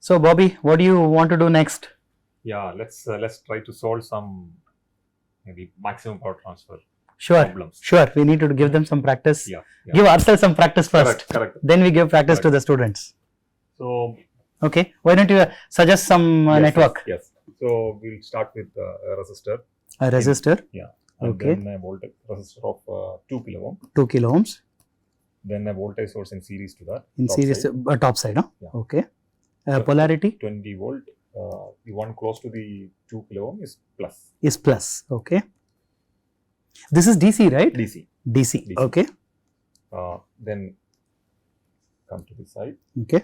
So Bobby, what do you want to do next? Yeah, let's try to solve some maybe maximum power transfer Sure, problems. sure. We need to give them some practice. Yeah. Give ourselves some practice first. Correct. Then we give practice to the students. So, okay, why don't you suggest some network? Yes. So we'll start with a resistor. A resistor. And okay. then a voltage resistor of 2 kilo ohm. 2 kilo ohms. Then a voltage source in series to that. In series, top side, huh? Yeah. Okay. Polarity? 20 volt. The one close to the 2 kilo ohm is plus. Is plus. Okay. This is DC, right? DC. Okay. Then come to this side. Okay.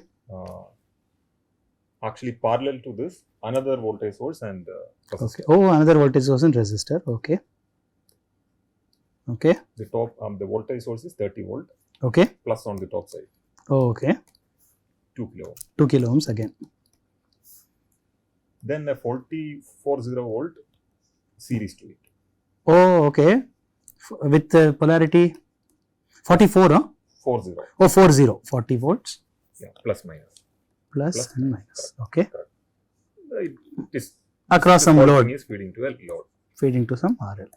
Actually, parallel to this, another voltage source and resistor. Okay. Oh, another voltage source and resistor. Okay. Okay. The top, the voltage source is 30 volt. Okay. Plus on the top side. Oh, okay. 2 kilo ohm. 2 kilo ohms again. Then a 40 volt series to it. Oh, okay. With polarity 44, huh? 40. Oh, 40 volts. Yeah, plus minus. Plus and minus. Okay. It is across some load. Is feeding to a load. Feeding to some RL.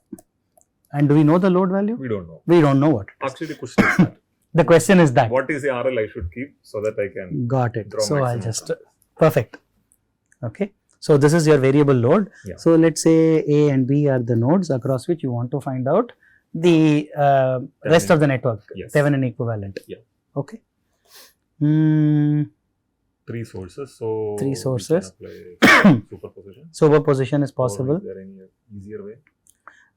And do we know the load value? We don't know. We don't know what. Actually, the question is that. The question is that. What is the RL I should keep so that I can. Got it. Draw so I'll just. Perfect. Okay. So this is your variable load. Yeah. So let's say A and B are the nodes across which you want to find out the rest of the network. Yes. Thevenin equivalent. Yeah. Okay. 3 sources. So 3 sources. Superposition. Superposition is possible. Or is there any easier way?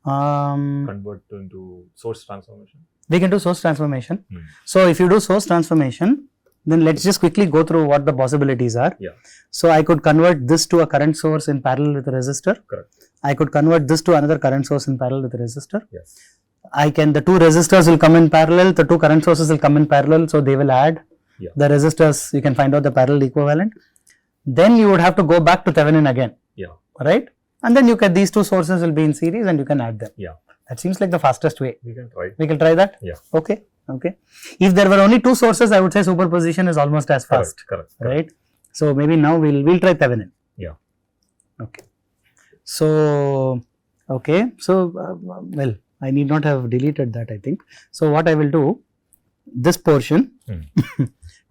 Convert into source transformation. We can do source transformation. So if you do source transformation, then let's just quickly go through what the possibilities are. Yeah. So I could convert this to a current source in parallel with a resistor. Correct. I could convert this to another current source in parallel with a resistor. Yes. The 2 resistors will come in parallel, the 2 current sources will come in parallel, so they will add. Yeah. The resistors, you can find out the parallel equivalent. Then you would have to go back to Thevenin again. Yeah. Right? And then these 2 sources will be in series and you can add them. Yeah. That seems like the fastest way. We can try. We can try that? Yeah. Okay. If there were only 2 sources, I would say superposition is almost as fast. Correct. Right? So maybe now we'll try Thevenin. Yeah. Okay. So, well, I need not have deleted that, I think. So what I will do, this portion,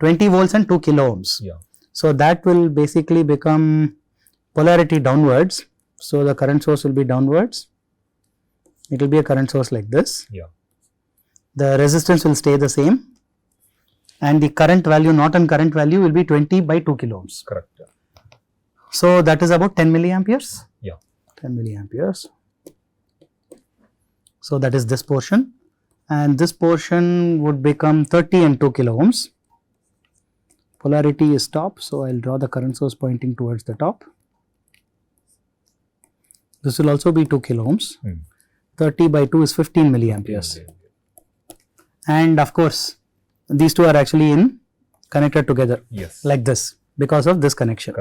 20 volts and 2 kilo ohms. Yeah. So that will basically become polarity downwards. So the current source will be downwards. It will be a current source like this. Yeah. The resistance will stay the same. And the current value, Norton current value will be 20 by 2 kilo ohms. Correct. Yeah. So that is about 10 milliamperes. Yeah. 10 milliamperes. So that is this portion. And this portion would become 30 and 2 kilo ohms. Polarity is top, so I will draw the current source pointing towards the top. This will also be 2 kilo ohms. 30 by 2 is 15 milliamperes. And of course, these 2 are actually connected together. Yes. Like this, because of this connection.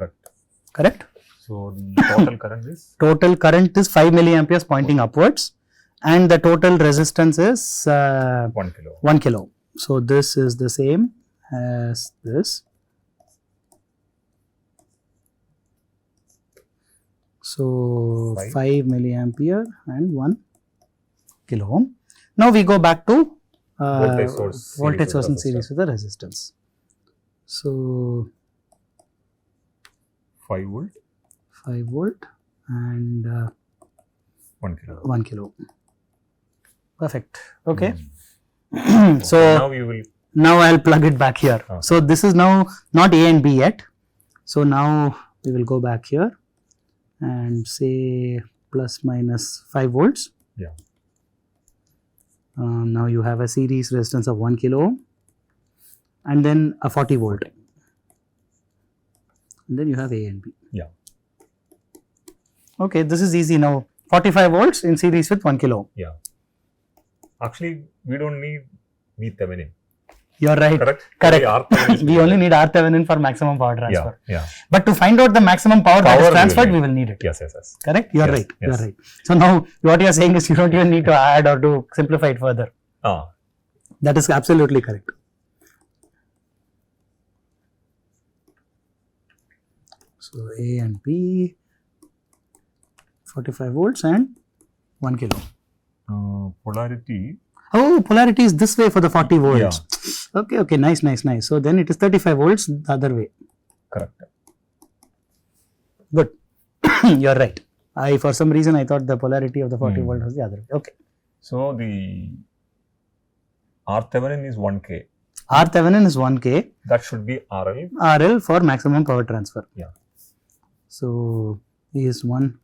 Correct? So the total current is? Total current is 5 milliamperes pointing upwards. And the total resistance is 1 kilo. 1 kilo. So this is the same as this. So 5 milliampere and 1 kilo ohm. Now we go back to voltage source in series with the resistance. So 5 volt and 1 kilo. Perfect. Okay. So now I'll plug it back here. So this is now not A and B yet. So now we will go back here and say plus minus 5 volts. Yeah. Now you have a series resistance of 1 kilo ohm and then a 40 volt. And then you have A and B. Yeah. Okay, this is easy now. 45 volts in series with 1 kilo ohm. Yeah. Actually, we don't need Thevenin. You are right. Correct. We only need R Thevenin for maximum power transfer. Yeah. But to find out the maximum power that is transferred, we will need it. Yes. Correct? You are right. You are right. So now what you are saying is you don't even need to add or to simplify it further. That is absolutely correct. So A and B, 45 volts and 1 kilo. Polarity. Oh, polarity is this way for the 40 volts. Yeah. Okay, nice. So then it is 35 volts the other way. Correct. Good. You're right. For some reason I thought the polarity of the 40 volt was the other way. Okay. So the R Thevenin is 1K. R Thevenin is 1K. That should be RL. RL for maximum power transfer. Yeah. So is 1.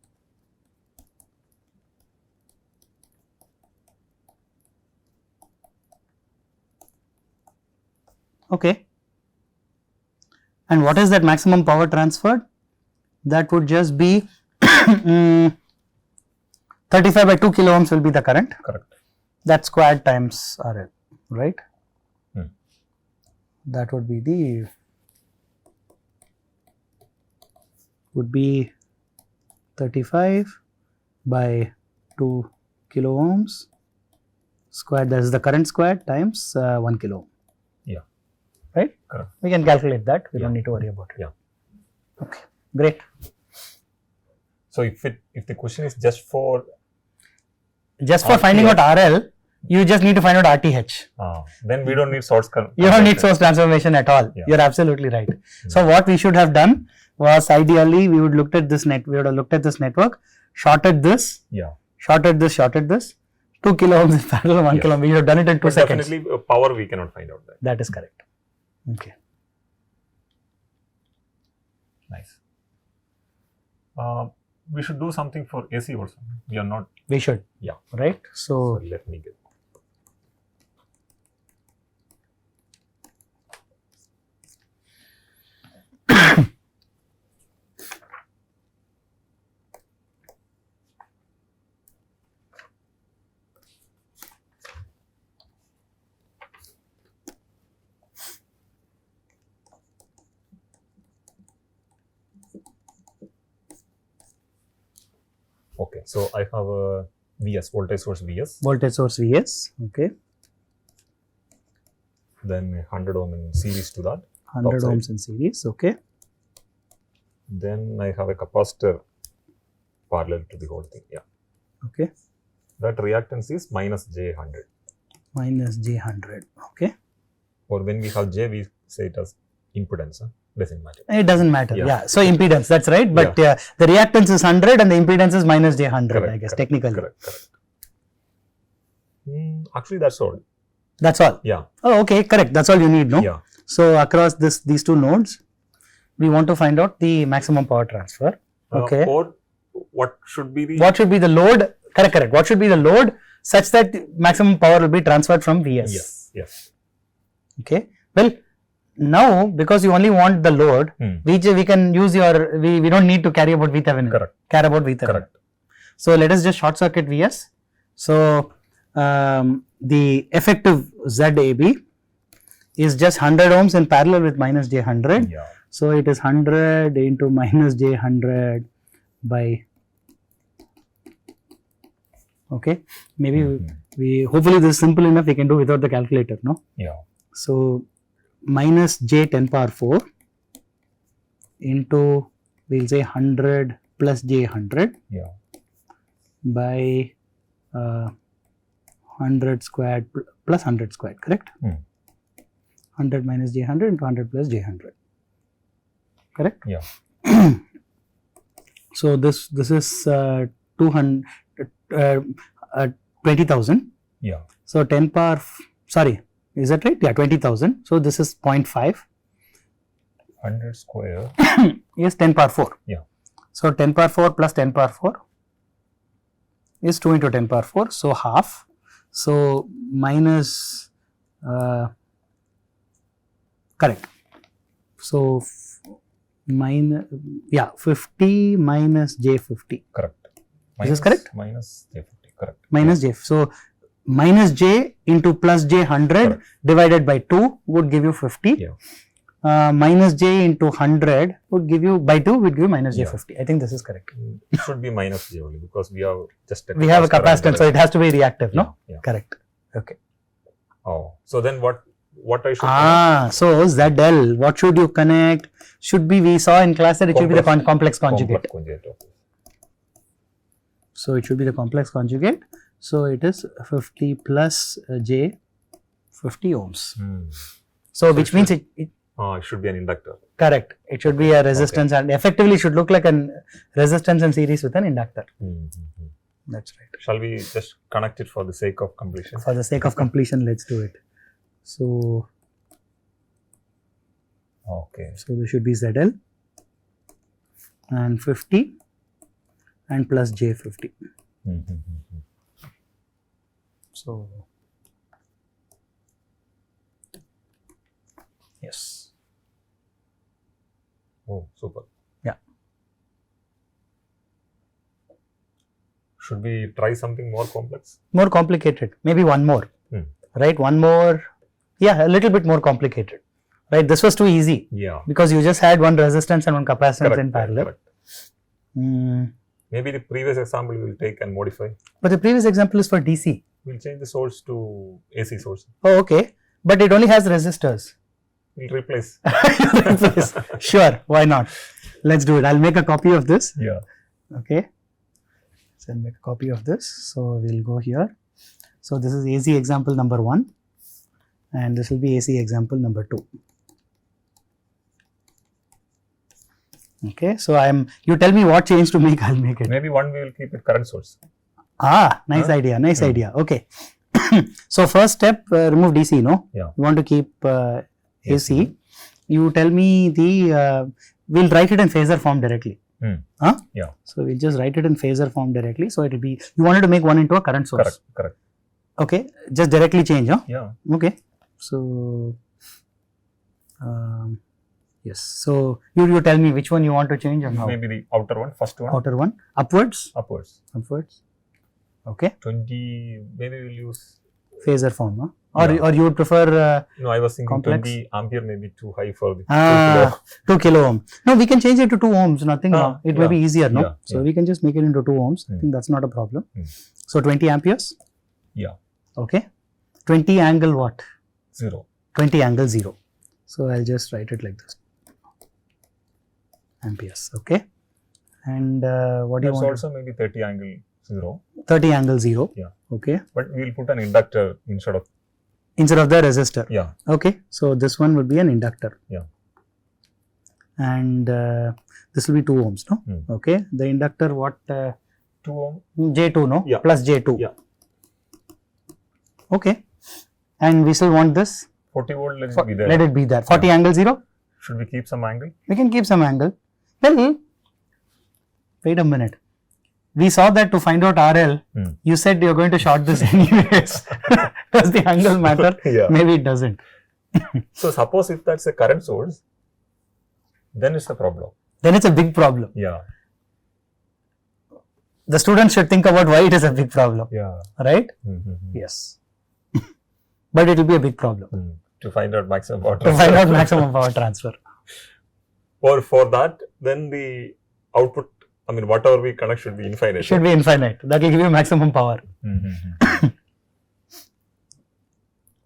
Okay. And what is that maximum power transferred? That would just be 35 by 2 kilo ohms will be the current. Correct. That squared times RL, right? Hmm. That would be 35 by 2 kilo ohms squared, that is the current squared times 1 kilo ohm. Yeah. Right? Correct. We can calculate that. We don't need to worry about it. Yeah. Okay. Great. So if the question is just for finding out RL, you just need to find out RTH. Then we don't need source. You don't need source transformation at all. Yeah. You're absolutely right. So what we should have done was, ideally we would looked at this we would have looked at this network, shorted this, shorted this, 2 kilo ohms in parallel, 1 kilo ohm. We should have done it in 2 seconds. Definitely power we cannot find out that. That is correct. Okay. Nice. We should do something for AC also. We are not. We should. Yeah. Right. So let me get. Okay, so I have a VS, voltage source VS. Voltage source VS, okay. Then 100 ohm in series to that. 100 ohms in series, okay. Then I have a capacitor parallel to the whole thing, yeah. Okay. That reactance is minus J100. Minus J100, okay. Or when we have J, we say it as impedance. Doesn't matter. It doesn't matter. Yeah. So impedance, that's right. But the reactance is 100 and the impedance is minus J100, correct, I guess, correct, technically. Correct. Actually, that's all. That's all? Yeah. Oh, okay, correct. That's all you need, no? Yeah. So across these two nodes, we want to find out the maximum power transfer. Okay. Or what should be the... What should be the load? Correct. What should be the load such that maximum power will be transferred from VS? Yes. Okay. Well, now because you only want the load, we can use we don't need to carry about VThevenin. Correct. Care about VThevenin. Correct. So let us just short circuit VS. So the effective ZAB is just 100 ohms in parallel with minus J100. Yeah. So it is 100 into minus J100 by, okay, maybe we hopefully this is simple enough, we can do without the calculator, no? Yeah. So minus J 10 power 4 into, we will say 100 plus J100 by 100 squared plus 100 squared, correct? 100 minus J100 into 100 plus J100, correct? Yeah. So this is 20,000. Yeah. So 10 power, sorry, is that right? Yeah, 20,000. So this is 0.5. 100 square is 10 power 4. Yeah. So 10 power 4 plus 10 power 4 is 2 into 10 power 4. So half. So minus, correct. So minus, 50 minus J50. Correct. Is this correct? Minus J50, correct. Minus J. So minus J into plus J100 divided by 2 would give you 50. Yeah. Minus J into 100 would give you, by 2 would give you minus J50. I think this is correct. It should be minus J only because we have just a we have a capacitance, so it has to be reactive, no? Yeah. Correct. Okay. Oh, so then what what I should connect? So ZL, what should you connect? Should be, we saw in class that it should be the complex conjugate. Okay. So it should be the complex conjugate. So it is 50 plus J, 50 ohms. So which means it should be an inductor. Correct. It should be a resistance and effectively should look like a resistance in series with an inductor. That's right. Shall we just connect it for the sake of completion? For the sake of completion, let's do it. So, so there should be ZL and 50 and plus J50. So, yes. Oh, super. Yeah. Should we try something more complex? More complicated. Maybe one more. Right? One more. Yeah, a little bit more complicated. Right? This was too easy. Yeah. Because you just had one resistance and one capacitance in parallel. Maybe the previous example we will take and modify. But the previous example is for DC. We'll change the source to AC source. Oh, okay. But it only has resistors. We'll replace. Sure, why not? Let's do it. I'll make a copy of this. Yeah. Okay. So I'll make a copy of this. So we'll go here. So this is AC example number 1 and this will be AC example number 2. Okay. So you tell me what change to make, I'll make it. Maybe one we will keep it current source. Nice idea. Nice idea. Okay. So first step, remove DC, no? Yeah. You want to keep AC. You tell me we'll write it in phasor form directly. Yeah. So we'll just write it in phasor form directly. So it will be, you wanted to make one into a current source. Correct. Okay. Just directly change, huh? Yeah. Okay. So, yes. So you tell me which one you want to change and how. Maybe the outer one, first one. Outer one. Upwards. Upwards. Okay. 20, maybe we'll use phasor form, huh? Or you would prefer no, I was thinking complex? 20 ampere may be too high for the 2 kilo ohm. No, we can change it to 2 ohms, nothing wrong. It may be easier, no? Yeah, so we can just make it into 2 ohms. I think that's not a problem. So 20 amperes? Yeah. Okay. 20 angle what? 0. 20 angle 0. So I'll just write it like this. Amperes, okay. And what do you want? That's also maybe 30 angle 0. 30 angle 0. Yeah. Okay. But we will put an inductor instead of the resistor. Yeah. Okay. So this one would be an inductor. Yeah. And this will be 2 ohms, no? Okay. The inductor what? 2 ohm. J2, no? Yeah. Plus J2. Yeah. Okay. And we still want this? 40 volt, let it be there. Let it be there. 40 angle 0? Should we keep some angle? We can keep some angle. Well, wait a minute. We saw that to find out RL, you said you're going to short this anyways. Does the angle matter? Yeah. Maybe it doesn't. So suppose if that's a current source, then it's a problem. Then it's a big problem. Yeah. The students should think about why it is a big problem. Yeah. Right? Yes. But it will be a big problem. To find out maximum power transfer. To find out maximum power transfer. Or for that, then the output, I mean, whatever we connect should be infinite. Should be infinite. That will give you maximum power.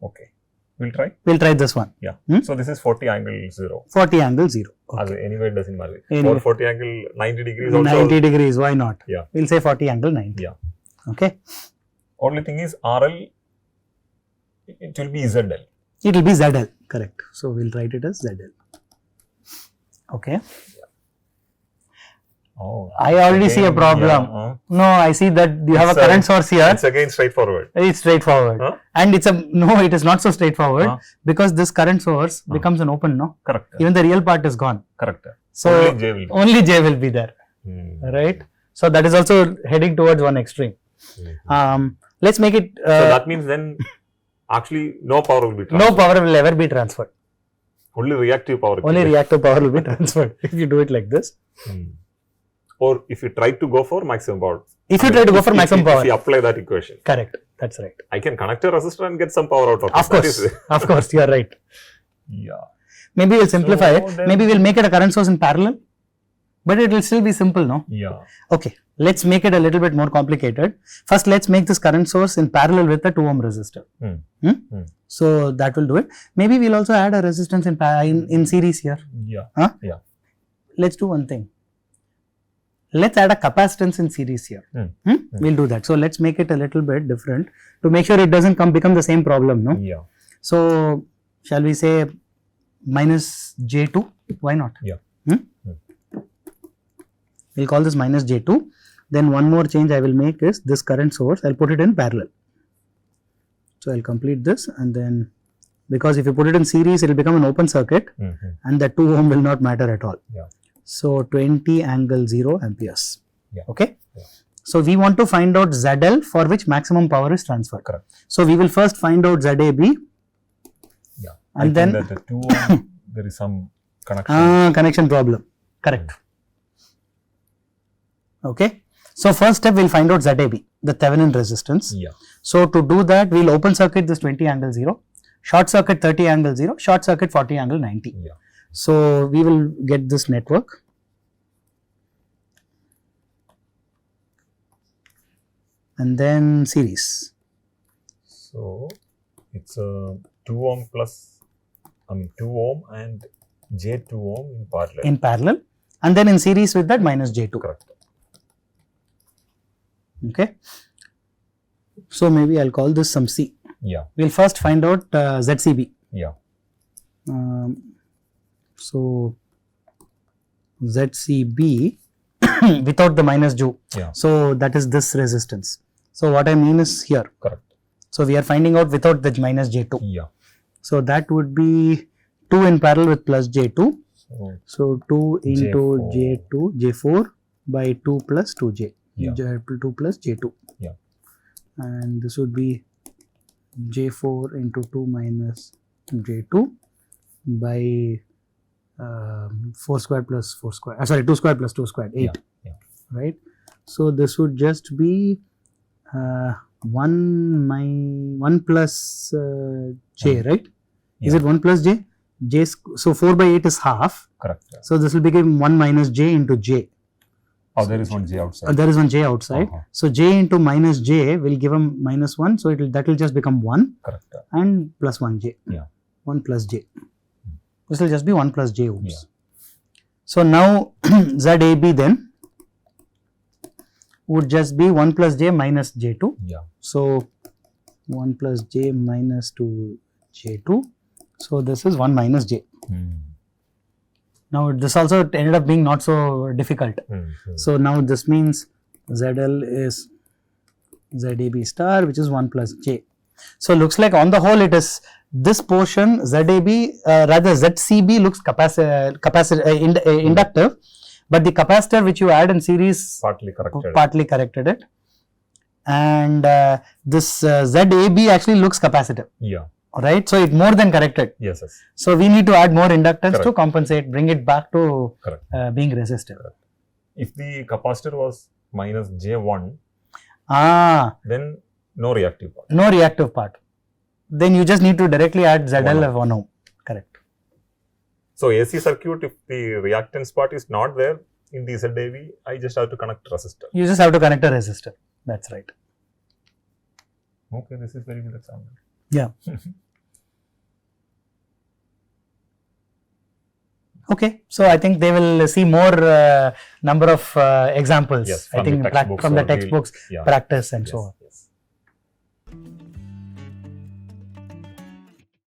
Okay. We'll try? We'll try this one. Yeah. So this is 40 angle 0. 40 angle 0. Okay. Anyway, it doesn't matter. Anyway. Or 40 angle 90 degrees also. 90 degrees, why not? Yeah. We'll say 40 angle 90. Yeah. Okay. Only thing is RL, it will be ZL. It will be ZL, correct. So we'll write it as ZL. Okay. Yeah. Oh, I already see a problem. Yeah, no, I see that you have a current source here. It's again straightforward. It's straightforward. And it's no, it is not so straightforward because this current source becomes an open, no? Correct. Even the real part is gone. Correct. So only J will be there. Right? So that is also heading towards one extreme. Let's make it. So that means then actually no power will be transferred. No power will ever be transferred. Only reactive power. Only reactive power will be transferred if you do it like this. Or if you try to go for maximum power. If you try to go for maximum power. If you apply that equation. Correct. That's right. I can connect a resistor and get some power out of it. Of course. Of course. You are right. Yeah. Maybe we'll simplify it. Maybe we'll make it a current source in parallel. But it will still be simple, no? Yeah. Okay. Let's make it a little bit more complicated. First, let's make this current source in parallel with the 2 ohm resistor. So that will do it. Maybe we'll also add a resistance in series here. Yeah. Huh? Yeah. Let's do one thing. Let's add a capacitance in series here. We'll do that. So let's make it a little bit different to make sure it doesn't become the same problem. No. Yeah. So shall we say minus J2? Why not? Yeah. We'll call this minus J2. Then one more change I will make is this current source. I'll put it in parallel. So I'll complete this, and then because if you put it in series, it will become an open circuit, and the 2 ohm will not matter at all. Yeah. So 20 angle 0 amperes. Yeah. Okay. Yeah. So we want to find out ZL for which maximum power is transferred. Correct. So we will first find out ZAB. Yeah. And I then think that the 2 ohm, there is some connection. Connection problem. Correct. Okay. So first step, we'll find out ZAB, the Thevenin resistance. Yeah. So to do that, we'll open circuit this 20 angle 0, short circuit 30 angle 0, short circuit 40 angle 90. Yeah. So we will get this network. And then series. So it's a 2 ohm plus, 2 ohm and J2 ohm in parallel. In parallel, and then in series with that minus J2. Correct. Okay. So maybe I'll call this some C. Yeah. We'll first find out ZCB. Yeah. So ZCB without the minus J. Yeah. So that is this resistance. So what I mean is here. Correct. So we are finding out without the minus J2. Yeah. So that would be 2 in parallel with plus J2. So 2 into J2, J4 by 2 plus 2J. Yeah. 2 plus J2. Yeah. And this would be J4 into 2 minus J2 by 4 squared plus 4 squared. Sorry, 2 squared plus 2 squared, 8. Yeah. Yeah. Right. So this would just be 1 plus J, right? Yeah. Is it 1 plus J? So 4 by 8 is half. Correct. Yeah. So this will become 1 minus J into J. Oh, there is one J outside. There is one J outside. So J into minus J will give him minus 1. So that will just become 1. Correct. And plus 1 J. Yeah. 1 plus J. This will just be 1 plus J ohms. Yeah. So now ZAB then would just be 1 plus J minus J2. Yeah. So 1 plus J minus 2 J2. So this is 1 minus J. Now this also ended up being not so difficult. So now this means ZL is ZAB star, which is 1 plus J. So looks like on the whole it is this portion ZAB, rather ZCB looks inductive, but the capacitor which you add in series partly corrected it, and this ZAB actually looks capacitive. Yeah. Right, so it more than corrected. Yes. So we need to add more inductance to compensate, bring it back to being resistive. Correct. If the capacitor was minus J1, then no reactive part. No reactive part. Then you just need to directly add ZL of 1 ohm. Correct. So AC circuit, if the reactance part is not there in the ZAV, I just have to connect resistor. You just have to connect a resistor. That's right. Okay, this is very good example. Yeah. Okay, so I think they will see more number of examples. Yes, I think from the textbooks, practice and so on. Yes.